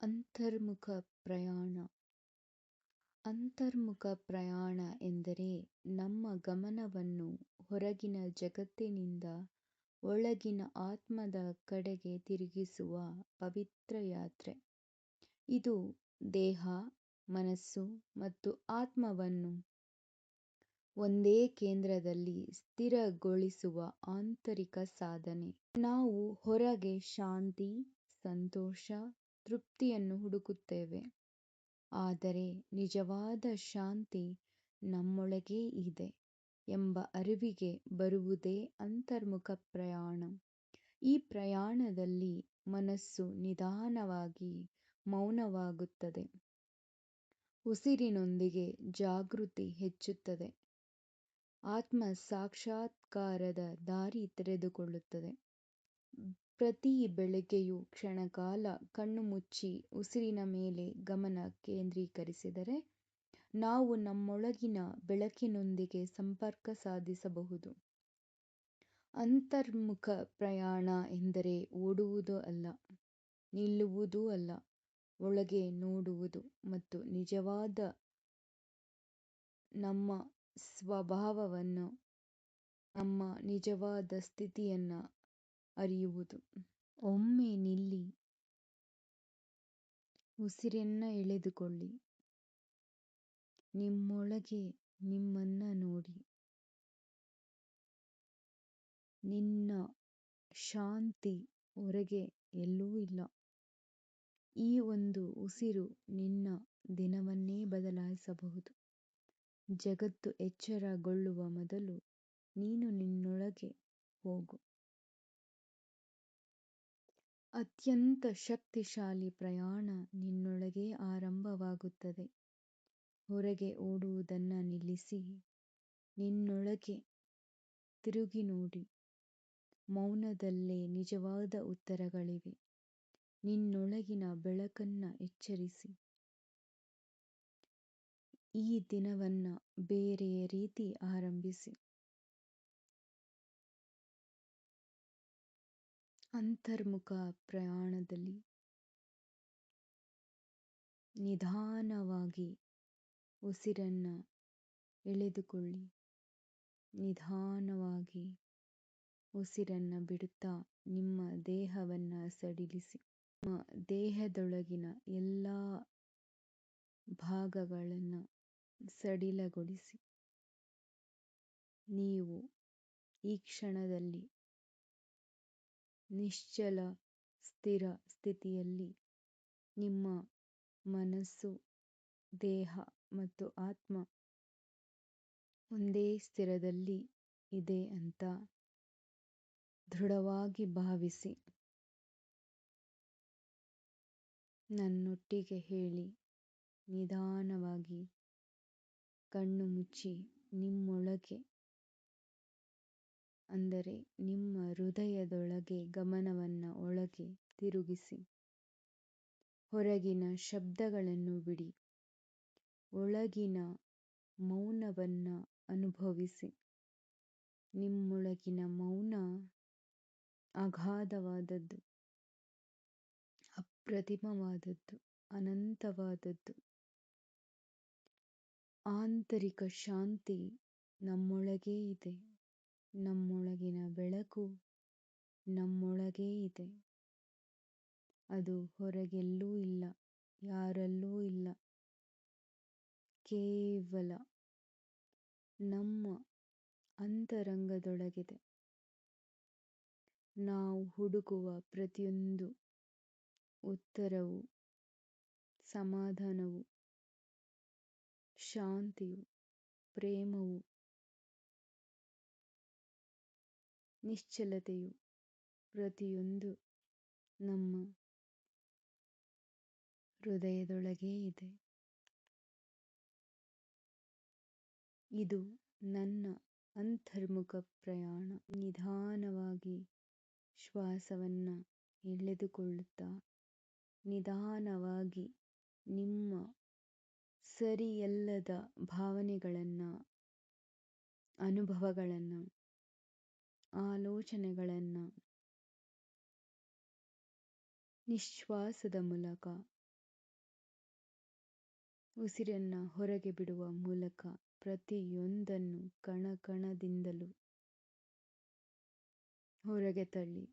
ಅಂತರ್ಮುಖ ಪ್ರಯಾಣ. ಅಂತರ್ಮುಖ ಪ್ರಯಾಣ ಎಂದರೆ ನಮ್ಮ ಗಮನವನ್ನು ಹೊರಗಿನ ಜಗತ್ತಿನಿಂದ ಒಳಗಿನ ಆತ್ಮದ ಕಡೆಗೆ ತಿರುಗಿಸುವ ಪವಿತ್ರ ಯಾತ್ರೆ. ಇದು ದೇಹ, ಮನಸ್ಸು ಮತ್ತು ಆತ್ಮವನ್ನು ಒಂದೇ ಕೇಂದ್ರದಲ್ಲಿ ಸ್ಥಿರಗೊಳಿಸುವ ಆಂತರಿಕ ಸಾಧನೆ. ನಾವು ಹೊರಗೆ ಶಾಂತಿ, ಸಂತೋಷ, ತೃಪ್ತಿಯನ್ನು ಹುಡುಕುತ್ತೇವೆ, ಆದರೆ ನಿಜವಾದ ಶಾಂತಿ ನಮ್ಮೊಳಗೇ ಇದೆ ಎಂಬ ಅರಿವಿಗೆ ಬರುವುದೇ ಅಂತರ್ಮುಖ ಪ್ರಯಾಣ. ಈ ಪ್ರಯಾಣದಲ್ಲಿ ಮನಸ್ಸು ನಿಧಾನವಾಗಿ ಮೌನವಾಗುತ್ತದೆ, ಉಸಿರಿನೊಂದಿಗೆ ಜಾಗೃತಿ ಹೆಚ್ಚುತ್ತದೆ, ಆತ್ಮ ಸಾಕ್ಷಾತ್ಕಾರದ ದಾರಿ ತೆರೆದುಕೊಳ್ಳುತ್ತದೆ. ಪ್ರತಿ ಬೆಳಗ್ಗೆಯೂ ಕ್ಷಣಕಾಲ ಕಣ್ಣು ಮುಚ್ಚಿ ಉಸಿರಿನ ಮೇಲೆ ಗಮನ ಕೇಂದ್ರೀಕರಿಸಿದರೆ ನಾವು ನಮ್ಮೊಳಗಿನ ಬೆಳಕಿನೊಂದಿಗೆ ಸಂಪರ್ಕ ಸಾಧಿಸಬಹುದು. ಅಂತರ್ಮುಖ ಪ್ರಯಾಣ ಎಂದರೆ ಓಡುವುದು ಅಲ್ಲ, ನಿಲ್ಲುವುದೂ ಅಲ್ಲ, ಒಳಗೆ ನೋಡುವುದು ಮತ್ತು ನಿಜವಾದ ನಮ್ಮ ಸ್ವಭಾವವನ್ನು, ನಮ್ಮ ನಿಜವಾದ ಸ್ಥಿತಿಯನ್ನು ಅರಿಯುವುದು. ಒಮ್ಮೆ ನಿಲ್ಲಿ, ಉಸಿರನ್ನು ಎಳೆದುಕೊಳ್ಳಿ, ನಿಮ್ಮೊಳಗೆ ನಿಮ್ಮನ್ನ ನೋಡಿ. ನಿನ್ನ ಶಾಂತಿ ಹೊರಗೆ ಎಲ್ಲೂ ಇಲ್ಲ. ಈ ಒಂದು ಉಸಿರು ನಿನ್ನ ದಿನವನ್ನೇ ಬದಲಾಯಿಸಬಹುದು. ಜಗತ್ತು ಎಚ್ಚರಗೊಳ್ಳುವ ಮೊದಲು ನೀನು ನಿನ್ನೊಳಗೆ ಹೋಗು. ಅತ್ಯಂತ ಶಕ್ತಿಶಾಲಿ ಪ್ರಯಾಣ ನಿನ್ನೊಳಗೆ ಆರಂಭವಾಗುತ್ತದೆ. ಹೊರಗೆ ಓಡುವುದನ್ನು ನಿಲ್ಲಿಸಿ ನಿನ್ನೊಳಗೆ ತಿರುಗಿ ನೋಡಿ. ಮೌನದಲ್ಲೇ ನಿಜವಾದ ಉತ್ತರಗಳಿವೆ. ನಿನ್ನೊಳಗಿನ ಬೆಳಕನ್ನು ಎಚ್ಚರಿಸಿ. ಈ ದಿನವನ್ನು ಬೇರೆಯ ರೀತಿ ಆರಂಭಿಸಿ. ಅಂತರ್ಮುಖ ಪ್ರಯಾಣದಲ್ಲಿ ನಿಧಾನವಾಗಿ ಉಸಿರನ್ನು ಎಳೆದುಕೊಳ್ಳಿ, ನಿಧಾನವಾಗಿ ಉಸಿರನ್ನು ಬಿಡುತ್ತಾ ನಿಮ್ಮ ದೇಹವನ್ನು ಸಡಿಲಿಸಿ. ನಿಮ್ಮ ದೇಹದೊಳಗಿನ ಎಲ್ಲ ಭಾಗಗಳನ್ನು ಸಡಿಲಗೊಳಿಸಿ. ನೀವು ಈ ಕ್ಷಣದಲ್ಲಿ ನಿಶ್ಚಲ ಸ್ಥಿರ ಸ್ಥಿತಿಯಲ್ಲಿ ನಿಮ್ಮ ಮನಸ್ಸು, ದೇಹ ಮತ್ತು ಆತ್ಮ ಒಂದೇ ಸ್ಥಿರದಲ್ಲಿ ಇದೆ ಅಂತ ದೃಢವಾಗಿ ಭಾವಿಸಿ. ನನ್ನೊಟ್ಟಿಗೆ ಹೇಳಿ. ನಿಧಾನವಾಗಿ ಕಣ್ಣು ಮುಚ್ಚಿ ನಿಮ್ಮೊಳಗೆ, ಅಂದರೆ ನಿಮ್ಮ ಹೃದಯದೊಳಗೆ ಗಮನವನ್ನು ಒಳಗೆ ತಿರುಗಿಸಿ. ಹೊರಗಿನ ಶಬ್ದಗಳನ್ನು ಬಿಡಿ. ಒಳಗಿನ ಮೌನವನ್ನು ಅನುಭವಿಸಿ. ನಿಮ್ಮೊಳಗಿನ ಮೌನ ಅಗಾಧವಾದದ್ದು, ಅಪ್ರತಿಮವಾದದ್ದು, ಅನಂತವಾದದ್ದು. ಆಂತರಿಕ ಶಾಂತಿ ನಮ್ಮೊಳಗೇ ಇದೆ. ನಮ್ಮೊಳಗಿನ ಬೆಳಕು ನಮ್ಮೊಳಗೇ ಇದೆ. ಅದು ಹೊರಗೆಲ್ಲೂ ಇಲ್ಲ, ಯಾರಲ್ಲೂ ಇಲ್ಲ, ಕೇವಲ ನಮ್ಮ ಅಂತರಂಗದೊಳಗಿದೆ. ನಾವು ಹುಡುಕುವ ಪ್ರತಿಯೊಂದು ಉತ್ತರವು, ಸಮಾಧಾನವು, ಶಾಂತಿಯು, ಪ್ರೇಮವು, ನಿಶ್ಚಲತೆಯು ಪ್ರತಿಯೊಂದು ನಮ್ಮ ಹೃದಯದೊಳಗೇ ಇದೆ. ಇದು ನನ್ನ ಅಂತರ್ಮುಖ ಪ್ರಯಾಣ. ನಿಧಾನವಾಗಿ ಶ್ವಾಸವನ್ನು ಎಳೆದುಕೊಳ್ಳುತ್ತಾ ನಿಧಾನವಾಗಿ ನಿಮ್ಮ ಸರಿಯಲ್ಲದ ಭಾವನೆಗಳನ್ನು, ಅನುಭವಗಳನ್ನು, ಆಲೋಚನೆಗಳನ್ನು ನಿಶ್ವಾಸದ ಮೂಲಕ ಉಸಿರನ್ನು ಹೊರಗೆ ಬಿಡುವ ಮೂಲಕ ಪ್ರತಿಯೊಂದನ್ನು ಕಣಕಣದಿಂದಲೂ ಹೊರಗೆ ತಳ್ಳಿ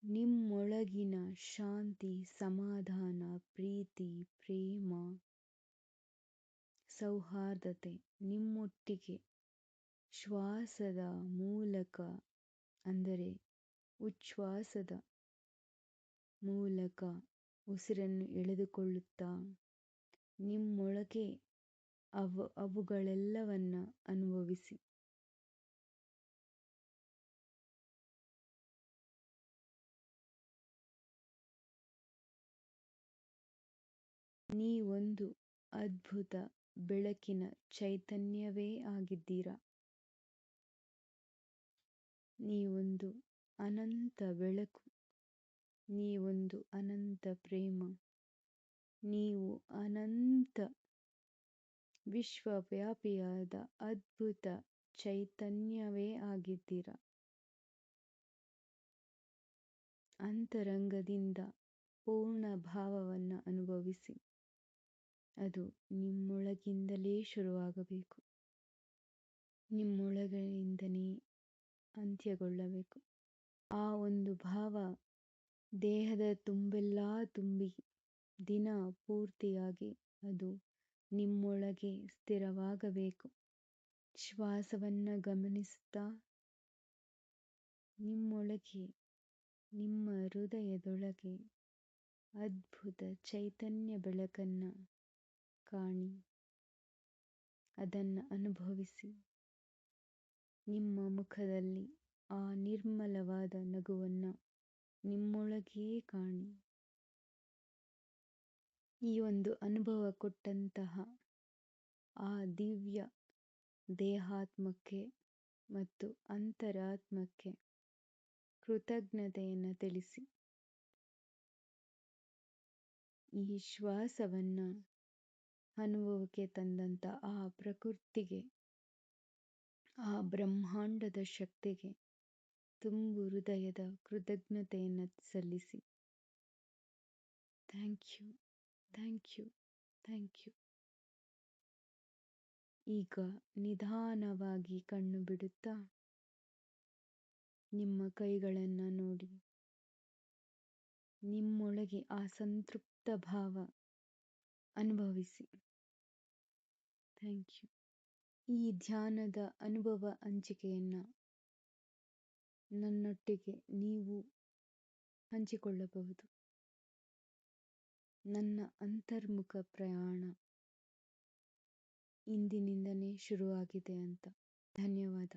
ನಿಮ್ಮೊಳಗಿನ ಶಾಂತಿ, ಸಮಾಧಾನ, ಪ್ರೀತಿ, ಪ್ರೇಮ, ಸೌಹಾರ್ದತೆ ನಿಮ್ಮೊಟ್ಟಿಗೆ ಶ್ವಾಸದ ಮೂಲಕ, ಅಂದರೆ ಉಚ್ಛ್ವಾಸದ ಮೂಲಕ ಉಸಿರನ್ನು ಎಳೆದುಕೊಳ್ಳುತ್ತಾ ನಿಮ್ಮೊಳಗೆ ಅವುಗಳೆಲ್ಲವನ್ನ ಅನುಭವಿಸಿ. ನೀವೊಂದು ಅದ್ಭುತ ಬೆಳಕಿನ ಚೈತನ್ಯವೇ ಆಗಿದ್ದೀರಾ. ನೀವೊಂದು ಅನಂತ ಬೆಳಕು, ನೀವೊಂದು ಅನಂತ ಪ್ರೇಮ, ನೀವು ಅನಂತ ವಿಶ್ವವ್ಯಾಪಿಯಾದ ಅದ್ಭುತ ಚೈತನ್ಯವೇ ಆಗಿದ್ದೀರಾ. ಅಂತರಂಗದಿಂದ ಪೂರ್ಣ ಭಾವವನ್ನು ಅನುಭವಿಸಿ. ಅದು ನಿಮ್ಮೊಳಗಿಂದಲೇ ಶುರುವಾಗಬೇಕು, ನಿಮ್ಮೊಳಗಿಂದನೇ ಅಂತ್ಯಗೊಳ್ಳಬೇಕು. ಆ ಒಂದು ಭಾವ ದೇಹದ ತುಂಬೆಲ್ಲ ತುಂಬಿ ದಿನ ಪೂರ್ತಿಯಾಗಿ ಅದು ನಿಮ್ಮೊಳಗೆ ಸ್ಥಿರವಾಗಬೇಕು. ಶ್ವಾಸವನ್ನು ಗಮನಿಸುತ್ತಾ ನಿಮ್ಮೊಳಗೆ, ನಿಮ್ಮ ಹೃದಯದೊಳಗೆ ಅದ್ಭುತ ಚೈತನ್ಯ ಬೆಳಕನ್ನು ಕಾಣಿ, ಅದನ್ನು ಅನುಭವಿಸಿ. ನಿಮ್ಮ ಮುಖದಲ್ಲಿ ಆ ನಿರ್ಮಲವಾದ ನಗುವನ್ನು ನಿಮ್ಮೊಳಗೇ ಕಾಣಿ. ಈ ಒಂದು ಅನುಭವ ಕೊಟ್ಟಂತಹ ಆ ದಿವ್ಯ ದೇಹಾತ್ಮಕ್ಕೆ ಮತ್ತು ಅಂತರಾತ್ಮಕ್ಕೆ ಕೃತಜ್ಞತೆಯನ್ನು ತಿಳಿಸಿ. ಈ ಶ್ವಾಸವನ್ನು ಅನುಭವಕ್ಕೆ ತಂದಂಥ ಆ ಪ್ರಕೃತಿಗೆ, ಆ ಬ್ರಹ್ಮಾಂಡದ ಶಕ್ತಿಗೆ ತುಂಬು ಹೃದಯದ ಕೃತಜ್ಞತೆಯನ್ನು ಸಲ್ಲಿಸಿ. Thank you, thank you, thank you. ಈಗ ನಿಧಾನವಾಗಿ ಕಣ್ಣು ಬಿಡುತ್ತಾ ನಿಮ್ಮ ಕೈಗಳನ್ನು ನೋಡಿ. ನಿಮ್ಮೊಳಗೆ ಆ ಸಂತೃಪ್ತ ಭಾವ ಅನುಭವಿಸಿ. Thank you. ಈ ಧ್ಯಾನದ ಅನುಭವ ಹಂಚಿಕೆಯನ್ನು ನನ್ನೊಟ್ಟಿಗೆ ನೀವು ಹಂಚಿಕೊಳ್ಳಬಹುದು. ನನ್ನ ಅಂತರ್ಮುಖ ಪ್ರಯಾಣ ಇಂದಿನಿಂದನೇ ಶುರುವಾಗಿದೆ ಅಂತ. ಧನ್ಯವಾದ.